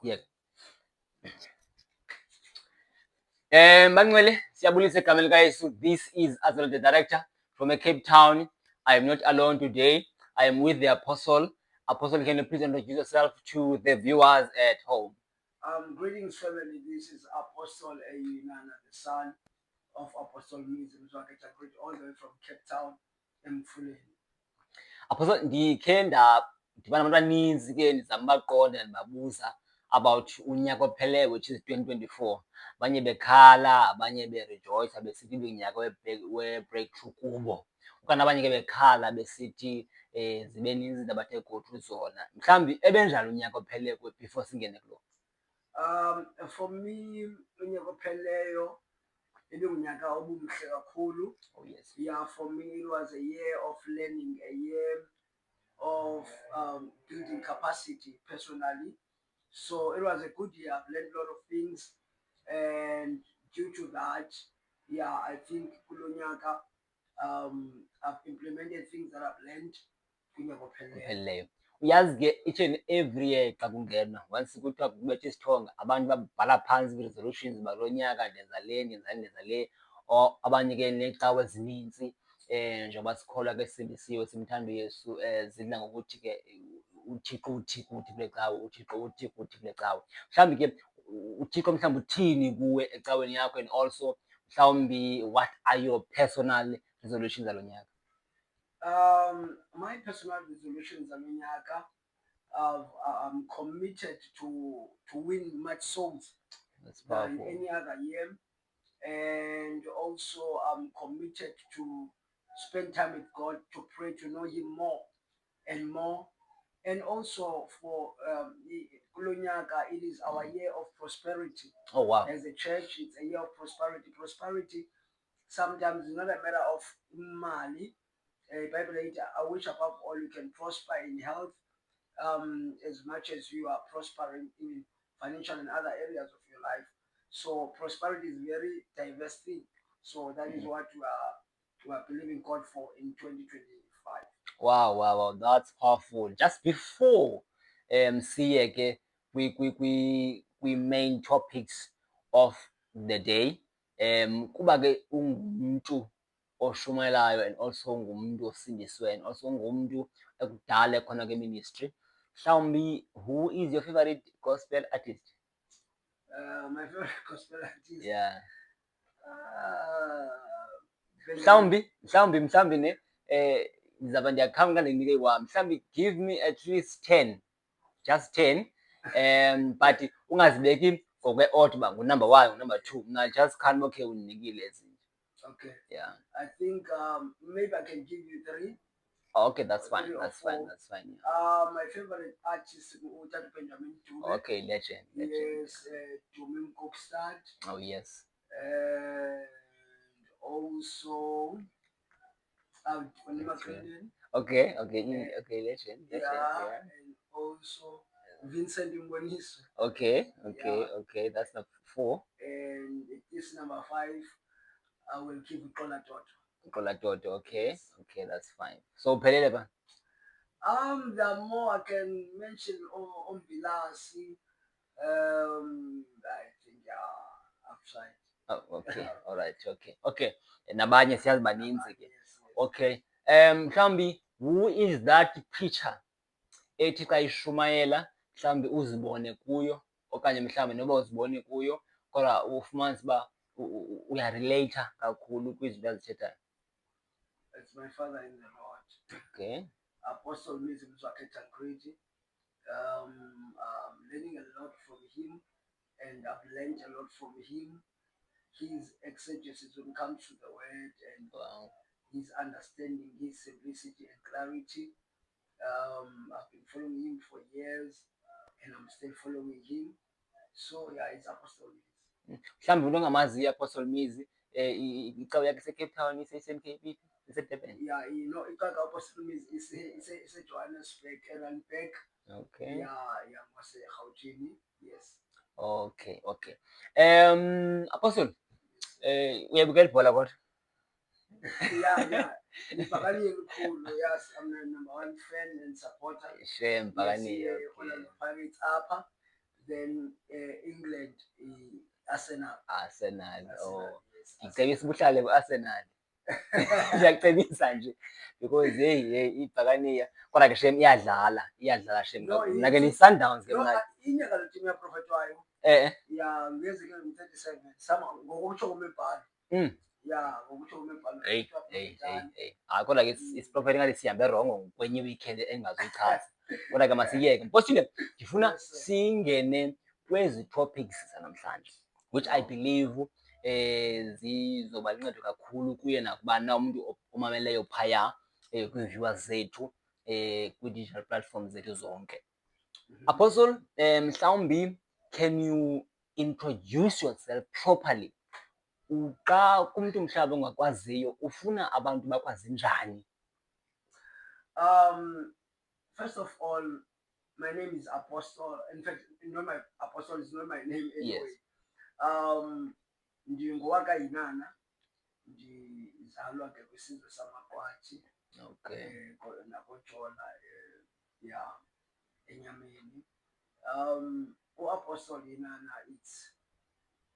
Yeah. Banqwele, siyabulisa igama likaYesu. This is Azal, the director from Cape Town. I am not alone today. I am with the apostle. Apostle, can you please introduce yourself to the viewers at home? Greetings, family. This is Apostle Eyinana, the son of Apostle Mizi Mzwakhe. Greet all the way from Cape Town, Emfuleni. Apostle, ndikhe ndadibana nabantu abaninzi ke ndizama ubaqonda ndibabuza about unyaka opheleyo, which is 2024. Abanye bekhala, abanye berejoyisa besithi unyaka we-breakthrough kubo. Okanye abanye ke bekhala besithi zibe ninzi izinto abathe go through zona. Mhlawumbi ebenjani unyaka opheleyo before singene kulo? For me, unyaka opheleyo unyaka obumuhle kakhulu. Oh yes. Yeah, for me it was a year of learning, a year of building capacity personally. So it was a good year. I've learned a lot of things, and due to that, yeah, I think kulonyaka I've implemented things that I've learned. Ophelileyo. Uyazi ke each and every year xa kungenwa, once kuthiwa kubetha isithonga, abantu babhala phantsi kwi-resolutions balo nyaka ndenza le, ndenza le, or abanye ke neecawe ezinintsi njengoba sikholwa ke sindisiwe simthanda uYesu, zidla ngokuthi ke uThixo uthi kuthi kule cawe, uThixo uthi kuthi kule cawe. Mhlawumbi ke uThixo mhlawumbi uthini kuwe ecaweni yakho, and also mhlawumbi what are your personal resolutions zalo nyaka? My personal resolutions, I'm committed to win much souls than any other year, and also I'm committed to spend time with God, to pray, to know Him more and more, and also for Kulonyaka, it is our year of prosperity. Oh wow. As a church, it's a year of prosperity. Prosperity sometimes is not a matter of money. Bible, I wish above all you can prosper in health, as much as you are prospering in financial and other areas of your life. So prosperity is very diverse thing. So that is what we are believing God for in 2025. Wow, that's powerful. Just before siye ke we main topics of the day, kuba ke ungumuntu oshumayelayo and also ngumuntu osindisiweyo and also ngumuntu ekudala ekhona ke ministry, mhlawumbi who is your favorite gospel artist? My favorite gospel artist. Yeah. Mhlawumbi ne ndizawuba ndiyakhawunta ndinike wami. Mhlawumbi give me at least 10, just 10, but ungazibeki ngokwe-order uba ngunumber 1, ngunumber 2. Mna just khange okay undinikile ezinye. Okay. Yeah. I think maybe I can give you 3. Okay, that's fine. That's fine. Yeah. My favorite artist is Benjamin Dube. Okay, legend. Yes, Dube Kokstad. Oh yes. And also Okay, legend. Yeah, and also Vincent Mboniso. Okay, that's number 4. And this number 5, I will give Kola Toto. Kola Toto, okay. Yes. Okay, that's fine. So Pelele ba? There are more I can mention on Bilasi. I think I've tried. Oh, okay. All right, okay. Nabanye siyazi baninzi ke. Okay. Mhlawumbi who is that preacher ethi xa ishumayela mhlawumbi uzibone kuyo, okanye mhlawumbi noba uzibone kuyo kodwa ufumanise uba uyarelate kakhulu kwizinto azithethayo? It's my father in the Lord. Okay. Apostle Mizi Mzwakhe. I'm learning a lot from him, and I've learned a lot from him. His exegesis when it comes to the word, and his understanding, his simplicity and clarity. I've been following him for years, and I'm still following him. So yeah, it's Apostle Mizi. Mhlawumbi umuntu ongamaziyo Apostle Mizi, icawe yakhe ise-Cape Town, ise-Cape, ise-Durban? Yeah, you know, Apostle Mizi is a Johannesburg, Randburg. Okay. Yeah, Gauteng. Yes. Okay. Apostle, uyabukela ibhola kodwa? Yeah. Yes, I'm the number 1 fan and supporter. Sure, Pirates upper. then England, Arsenal. Arsenal. Oh, Yes, ngicebisa ubuhlale bu-Arsenal. Ngiyakucebisa nje because hey ibhakaniya kodwa-ke shem iyadlala shem No, mina ke ni-Sundowns ke no, mna inyaka team yaprofetwayo eh ya ngezeke ngu-37 sama ngokutsho kwemibhalo ya ngokutsho kwemibhalo hayi kodwa-ke isiprofethi ngathi sihambe rongo kwenye weekend engingazuyichaza kodwa-ke masiyeke mpostile ndifuna Yes, sir. singene kwezi topics zanamhlanje which I believe zizoba luncedo kakhulu kuye nakubani na umntu omameleyo phaya kwii-viewers zethu kwii-digital platforms zethu zonke. Apostle, mhlawumbi can you introduce yourself properly? Xa kumntu mhlawumbi ongakwaziyo ufuna abantu bakwazi njani? First of all, my name is Apostle. In fact, my Apostle is not my name anyway. Yes. Ndingowakayinana, ndizalwa ke kwisizwe samaKwathi. Okay. Nakotshona ya enyameni. U-Apostle Yinana, it's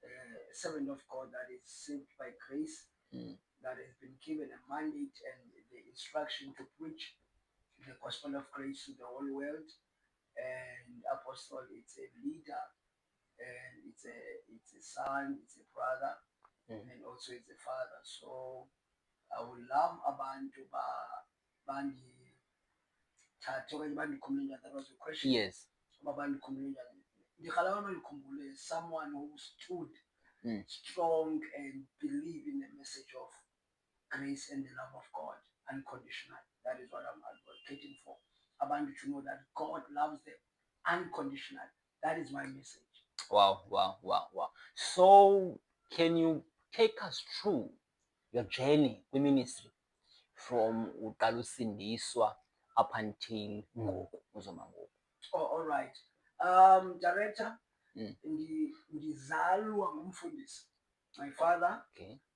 a servant of God that is saved by grace, that has been given a mandate and the instruction to preach the gospel of grace to the whole world. And Apostle, it's a leader, and it's a son, it's a brother, and also it's a father. So I would love abantu that was a question. Yes. Someone who stood strong and believe in the message of grace and the love of God unconditional. That is what I'm advocating for. Abantu to know that God loves them unconditional. That is my message. Wow. So can you take us through your journey with ministry from uqala usindiswa up until ngoku uzoma ngoku? Oh, all right. Director, ndizalwa ngumfundisi. My father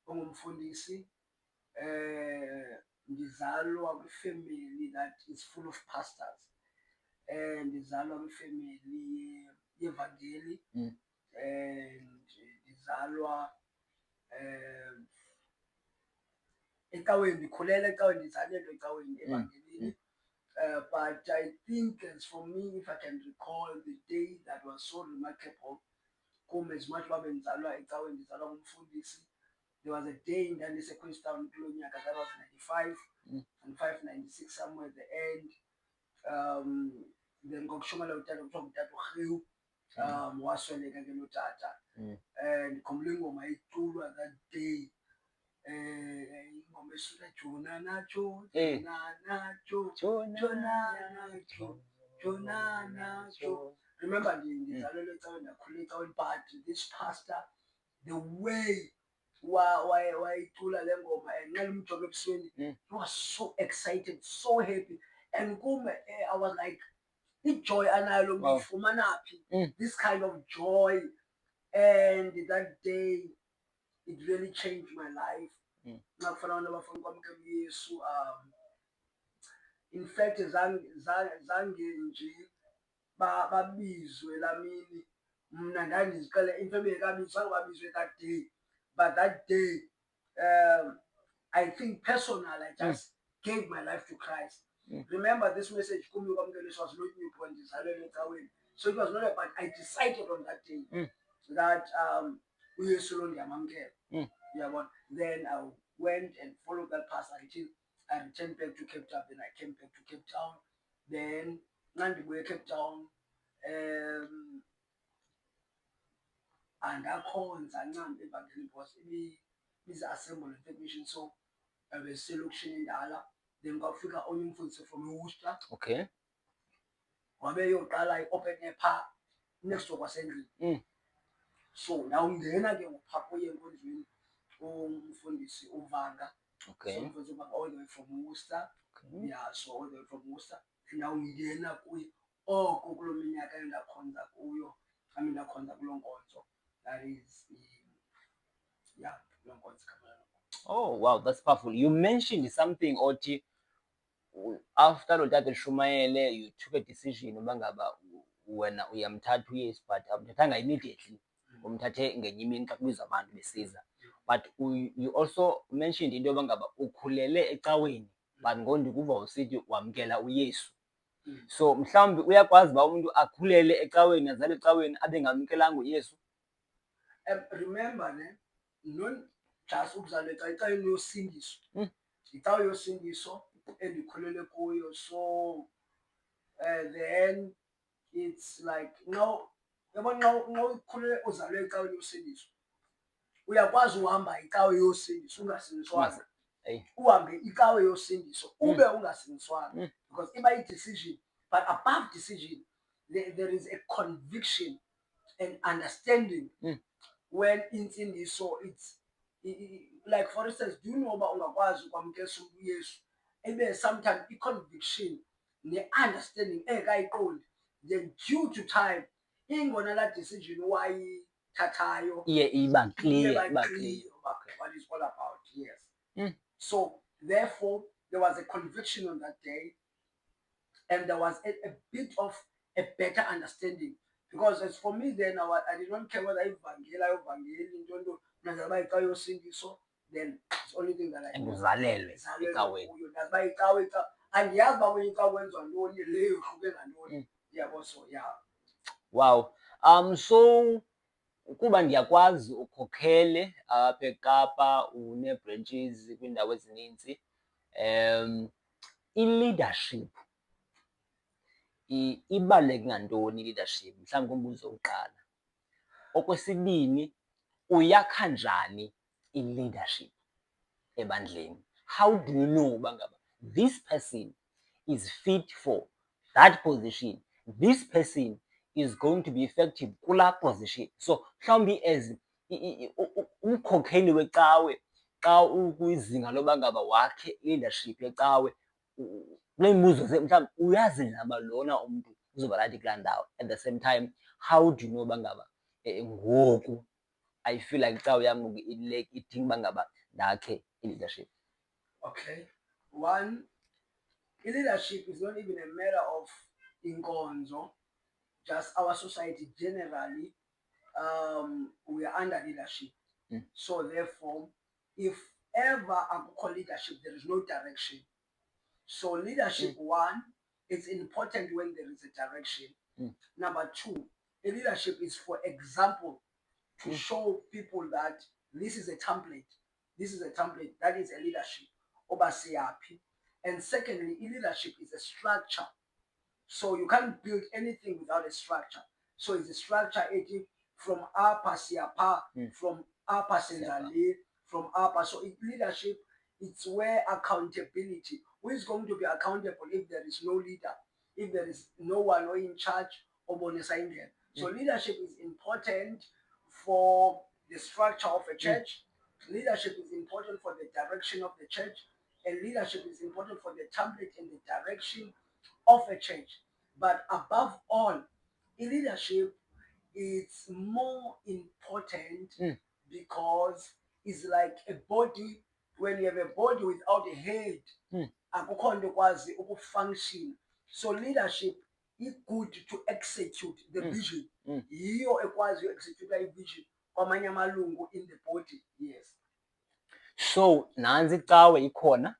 ungumfundisi. Ndizalwa kwifamily that is full of pastors. Ndizalwa kwifamily yevangeli. And ndizalwa ecaweni, ndikhulela ecaweni, ndizalelwe ecaweni evangelini. But I think as for me, if I can recall the day that was so remarkable, as much babe ndizalwa ecaweni, ndizalwa ngumfundisi. There was a day ndandiseQueenstown kulo nyaka, that was 95, 96, somewhere at the end. Then ngokushumela utata kuthiwa ngutata uRhiwu, wasweleka ke lo tata. And khumbula ingoma iculwa that day. Ingoma esuka Jona nacho, Jona nacho. Remember ndizalelwe ecaweni, ndakhula ecaweni, but this pastor, the way wayicula le ngoma enqela umjobo ebusweni, he was so excited, so happy. And I was like, ijoy anayo uyifumana phi? This kind of joy. And that day it really changed my life. In fact, zange nje babizwe lamini, mna ndandiziqala ifamily kabizwe babizwe that day. But that day, I think personal, I just gave my life to Christ. Remember this message, was not new point. So it was not about, I decided on that day that then I went and followed that pastor until I returned back to Cape Town. Then I came back to Cape Town. Then Nandi Cape Town. And I called and evangelist was is assembled mission. So I was still looking in Dala. Then got figure on from Worcester. Okay. Wabeyoqala open air park next to Assembly. So now ngena ke ngophapho yenkonzweni umfundisi uVanga. Okay. So umfundisi uVanga all the way from Worcester. Okay. Yeah, so all the way from Worcester. Now ngena kuyi kulo minyaka endakhonza kuyo. Ndakhonza kulo nkonzo. That is kulo nkonzo kamela. Oh wow, that's powerful. You mentioned something Oti after lo tata Shumaele, you took a decision uba ngaba wena uyamthatha uYesu, but awumthathanga immediately, umthathe ngenye imini xa kubizwa abantu besiza. But you also mentioned into yoba ngaba ukhulele ecaweni, but ngoku ndikuva usithi wamkela uYesu. So mhlawumbi uyakwazi uba umuntu akhulele ecaweni, azale ecaweni abe ngamkelanga uYesu? Remember ne, non just ukuzalwa ecaweni yosindiso, icawe yosindiso endikhulele kuyo. So then it's like nxa ukhulele uzalwe ecaweni yosindiso, uyakwazi uhamba icawe yosindiso ungasindiswanga, uhambe icawe yosindiso ube ungasindiswanga, because iba yi-decision. But above decision, there is a conviction and understanding. When insindiso, it's like, for instance, do you know uba ungakwazi ukwamkelisa uYesu ebe sometimes i-conviction ne-understanding engekayiqondi, then due to time ingona la decision wayithathayo iba clear. what is all about. Yes. So therefore there was a conviction on that day, and there was a bit of a better understanding, because as for me then I did not care whether ivangeli into nazaba icawe yosindiso, then it's only thing that I know. Uzalelwe ecaweni. Nazaba icawe andiyazi uba kwenye icawe kwenziwa ntoni, leyo ihluke ngantoni. Yabo, so yeah. Wow. So kuba ndiyakwazi ukhokhele apha eKapa, une-branches kwiindawo ezininzi, i-leadership ibaluleke ngantoni i-leadership? Mhlawumbi ngumbuzo wokuqala. Okwesibini, uyakha njani i-leadership ebandleni? How do you know uba ngaba this person is fit for that position, this person is going to be effective kulaa position? So mhlawumbi as umkhokheli wecawe, xa ukwizinga loba ngaba wakhe leadership yecawe, kule mibuzo mhlawumbi uyazi naba lona umntu uzoba rayithi kulaa ndawo. At the same time, how do you know uba ngaba ngoku I feel like icawe yam ngoku idinga uba ngaba ndakhe i-leadership? Okay, one, leadership is not even a matter of inkonzo, just our society generally, we are under leadership. So therefore, if ever akukho leadership, there is no direction. So leadership, one, it's important when there is a direction. Number two, a leadership is, for example, to show people that this is a template. This is a template. That is a leadership. And secondly, leadership is a structure. So you can't build anything without a structure. So it's a structure from upper siapa, from upper senzali, from upper. So leadership, it's where accountability. Who is going to be accountable if there is no leader, if there is no one or in charge or bonus Indian? So leadership is important for the structure of a church. Leadership is important for the direction of the church, and leadership is important for the template and the direction of a church. But above all, leadership is more important because it's like a body. When you have a body without a head, akukho nto ekwazi ukufunction. So leadership is good to execute the vision. Yiyo ekwazi execute i-vision kwamanye amalungu in the body. Yes. So nansi icawe ikhona,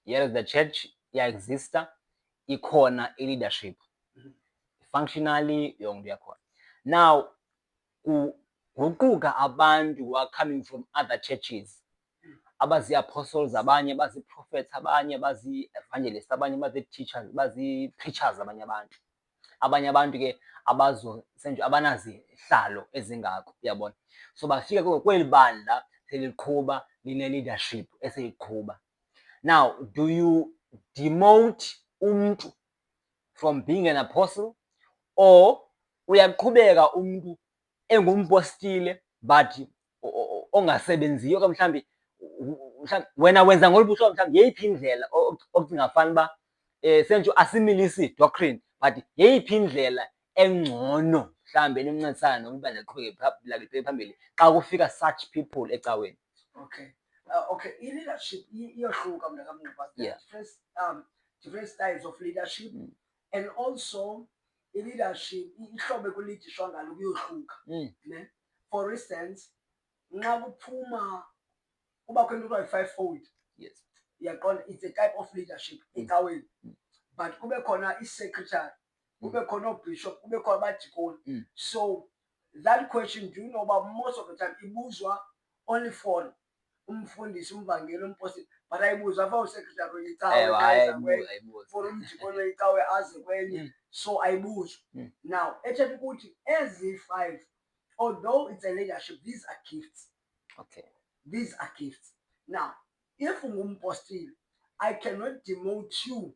here the church iyaexista, ikhona i-leadership, functionally yonke into yakhona. Now kuguquka abantu who are coming from other churches, abazi-apostles, abanye bazi-prophets, abanye bazi-evangelists, abanye bazi-teachers, bazi-preachers, abanye abantu ke abanazihlalo ezingako, uyabona. So bafika kweli bandla seliqhuba line-leadership eseliqhuba. Now, do you demote umntu from being an apostle, or uyaqhubeka umntu engumpostile but ongasebenziyo? Ke mhlawumbi wena wenza ngolu buhlobo, mhlawumbi yeyiphi indlela ocinga fanuba sentsho asimilisi doctrine, but yeyiphi indlela engcono mhlawumbi enomncedisana nomntu liqhubeke phambili xa kufika such people ecaweni? Okay. Okay, leadership iyahluka mna kamnqaba. Different styles of leadership, and also i-leadership ihlobo ekulidishwa ngalo kuyohluka ne. For instance, nxa kuphuma kubakho into kuthiwa yi-fivefold, Yes. uyaqonda, it's a type of leadership ecaweni, but kube khona i-secretary, kube khona oobishop, kube khona abadikoni. So that question, do you know about most of the time ibuzwa only for umfundisi, umvangeli, umpostile, but ayibuzwa for usecretary wecawe aza kwenye, for umdikoni wecawe aze kwenye. So ayibuzwa. Now ethetha ukuthi ezi 5, although it's a leadership, these are gifts. Okay. These are gifts. Now, if ungumpostile, I cannot demote you,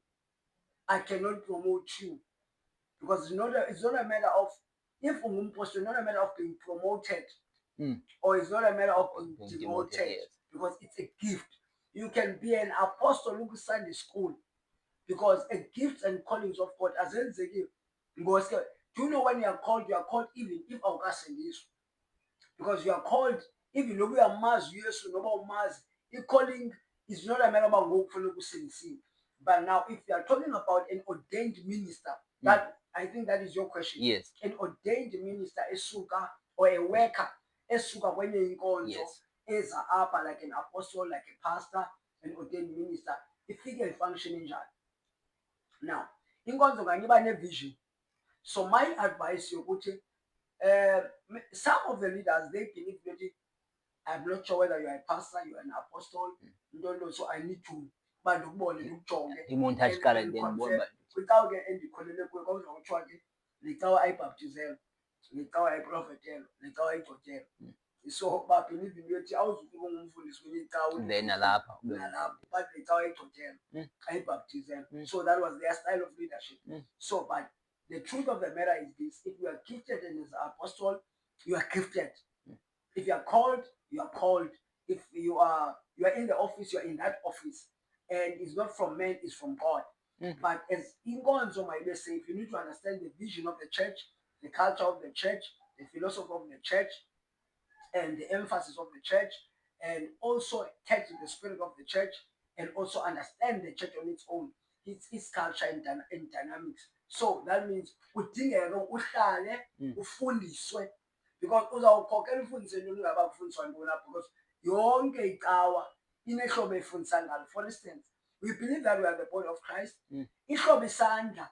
I cannot promote you, because it's not a matter of, if ungumpostile, not a matter of being promoted, or it's not a matter of being demoted, yes. because it's a gift. You can be an apostle who Sunday school, because a gift and callings of God as a gift. Do you know when you are called even if awukasindiswa, because you are called even though we are mazi Yesu noba umazi. I-calling is not a matter about ngokufuna ukusindisiwe. But now if you are talking about an ordained minister, that I think that is your question. Yes. An ordained minister esuka, or a worker esuka kwenye inkonzo, Yes. eza apha, like an apostle, like a pastor, an ordained minister, ifike ifunction njani. Now inkonzo kanye iba ne-vision. So my advice yokuthi some of the leaders, they believe that I'm not sure whether you are a pastor, you are an apostle, don't know, so I need to bandukubone ndikujonge I-montage qala then confirm. Kwicawa ke endikholele kuyo kodwa kuthiwa ke le cawa ayibhaptizelwe, le cawa ayiprofetelwe, le cawa ayigcotshelwe. So babelieve into yokuthi awuzuke ube ngumfundisi kwenye icawa Then nalapha but le cawa ayigcotshelwe, ayibhaptizelwe. So that was their style of leadership. So but the truth of the matter is this: if you are gifted and as an apostle, you are gifted. If you are called, you are called. If you are in the office, you are in that office. And it's not from men, it's from God. But as inkonzo might say, if you need to understand the vision of the church, the culture of the church, the philosophy of the church, and the emphasis of the church, and also catch the spirit of the church, and also understand the church on its own, its culture and dynamics. So that means kudingeka uhlale ufundiswe, because uzawukhokhela ufundiseni ungabakufundiswa ntoni, because yonke icawa inehlobo efundisa ngalo. For instance, we believe that we are the body of Christ. Ihlobo isandla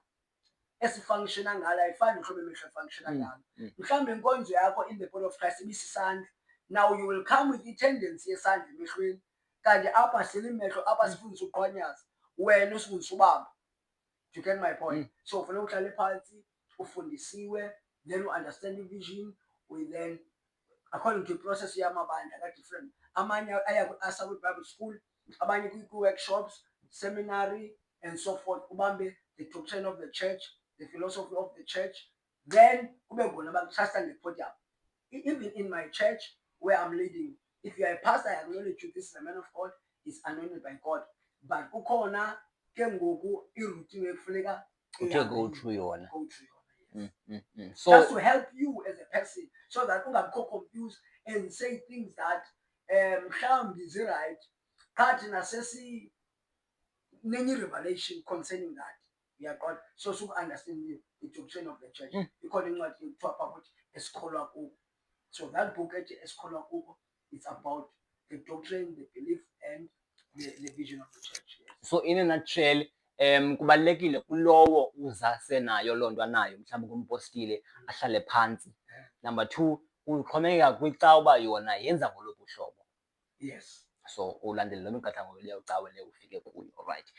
esifunctiona ngalo ayifani ihlobo emehlo efunctiona ngalo. Mhlawumbe inkonzo yakho in the body of Christ ibisisandla. Now you will come with the tendency yesandla emehlweni, kanti apha sile imehlo, apha sifundisa uqhwanyaza, wena usifundisa ubamba. Do you get my point? So kufanele uhlale phansi ufundisiwe, then you understand the vision. We then, according to the process yamabandla ka different, amanye aya ku-ASA Bible School, abanye kwi-workshops, seminary and so forth, ubambe the doctrine of the church, the philosophy of the church, then kube bona bakutrasta ngepodium. Even in my church where I'm leading, if you are a pastor, I acknowledge you, this is a man of God, is anointed by God. But kukhona ke ngoku iroutine ekufuneka go through yona. So just to help you as a person, so that ungabikho confused and say things that mhlawumbi zi-right, kanti nasesi nenye revelation concerning that. Yeah, God, so understand the doctrine of the church. According to what you talk about esikholwa kuko. So that book esikholwa kuko, it's about the doctrine, the belief, and the vision of the church. Yes. So in a nutshell, kubalulekile kulowo uzase nayo loo nto anayo, mhlawumbi ngumpostile, ahlale phansi. Number 2, kuxhomekeka kwicawa uba yona yenza ngoluphi uhlobo. Yes. So ulandele lo miqathango leyo cawa leyo ufike kuyo, right?